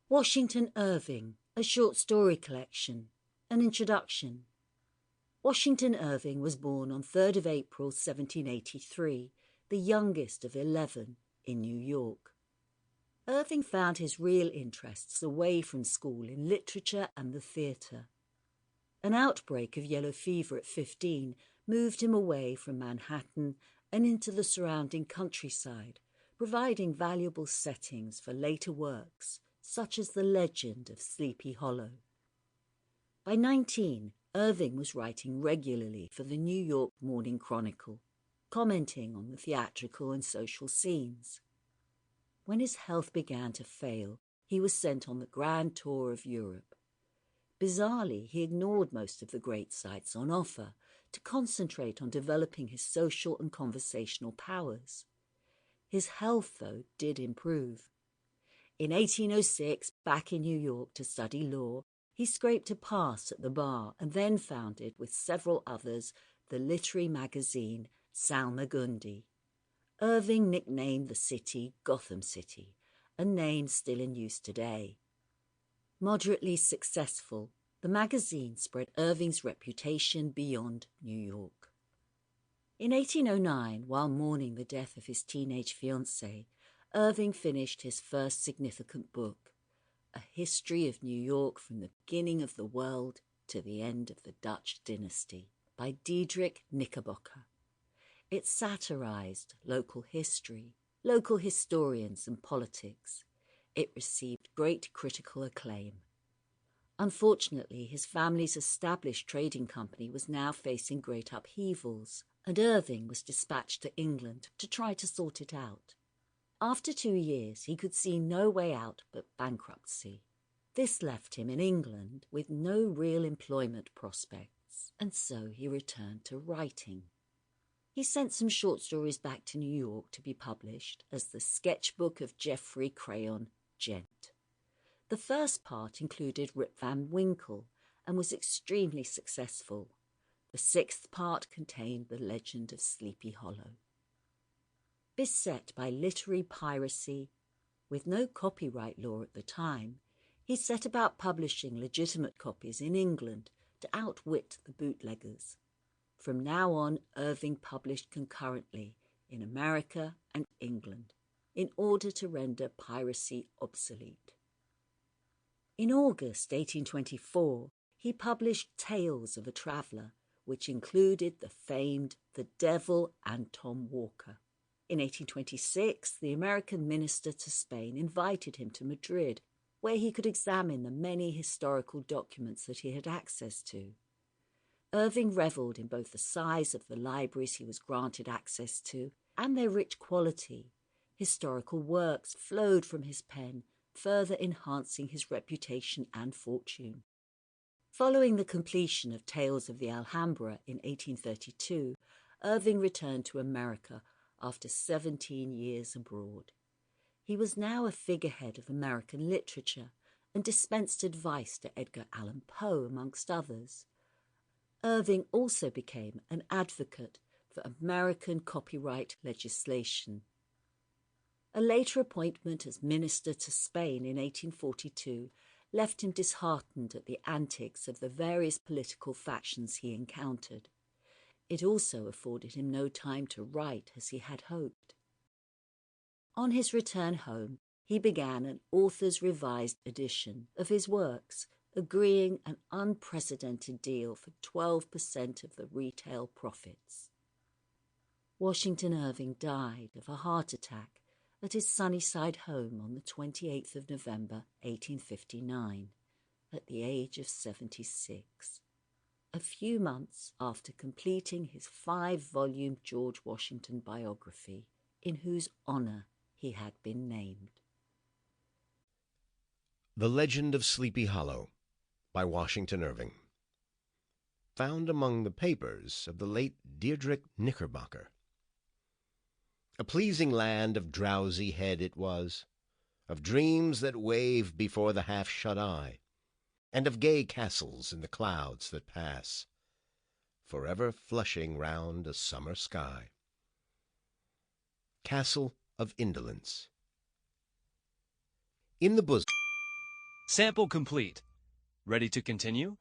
Washington Irving, a short story collection. An introduction. Washington Irving was born on 3rd of April 1783, the youngest of 11, in New York. Irving found his real interests away from school in literature and the theatre. An outbreak of yellow fever at 15 moved him away from Manhattan and into the surrounding countryside, providing valuable settings for later works, such as The Legend of Sleepy Hollow. By 19, Irving was writing regularly for the New York Morning Chronicle, commenting on the theatrical and social scenes. When his health began to fail, he was sent on the grand tour of Europe. Bizarrely, he ignored most of the great sights on offer to concentrate on developing his social and conversational powers. His health, though, did improve. In 1806, back in New York to study law, he scraped a pass at the bar and then founded, with several others, the literary magazine Salmagundi. Irving nicknamed the city Gotham City, a name still in use today. Moderately successful, the magazine spread Irving's reputation beyond New York. In 1809, while mourning the death of his teenage fiancée, Irving finished his first significant book, A History of New York from the Beginning of the World to the End of the Dutch Dynasty, by Diedrich Knickerbocker. It satirized local history, local historians and politics. It received great critical acclaim. Unfortunately, his family's established trading company was now facing great upheavals, and Irving was dispatched to England to try to sort it out. After 2 years, he could see no way out but bankruptcy. This left him in England with no real employment prospects, and so he returned to writing. He sent some short stories back to New York to be published as the Sketchbook of Geoffrey Crayon, Gent. The first part included Rip Van Winkle and was extremely successful. The 6th part contained The Legend of Sleepy Hollow. Beset by literary piracy, with no copyright law at the time, he set about publishing legitimate copies in England to outwit the bootleggers. From now on, Irving published concurrently in America and England in order to render piracy obsolete. In August 1824, he published Tales of a Traveller, which included the famed The Devil and Tom Walker. In 1826, the American minister to Spain invited him to Madrid, where he could examine the many historical documents that he had access to. Irving revelled in both the size of the libraries he was granted access to and their rich quality. Historical works flowed from his pen, further enhancing his reputation and fortune. Following the completion of Tales of the Alhambra in 1832, Irving returned to America after 17 years abroad. He was now a figurehead of American literature and dispensed advice to Edgar Allan Poe, amongst others. Irving also became an advocate for American copyright legislation. A later appointment as minister to Spain in 1842 left him disheartened at the antics of the various political factions he encountered. It also afforded him no time to write as he had hoped. On his return home, he began an author's revised edition of his works, agreeing an unprecedented deal for 12% of the retail profits. Washington Irving died of a heart attack at his Sunnyside home on the 28th of November, 1859, at the age of 76, a few months after completing his 5-volume George Washington biography, in whose honor he had been named. The Legend of Sleepy Hollow by Washington Irving. Found among the papers of the late Diedrich Knickerbocker. A pleasing land of drowsy head it was, of dreams that wave before the half-shut eye, and of gay castles in the clouds that pass, forever flushing round a summer sky. Castle of Indolence. In the bosom Sample complete. Ready to continue?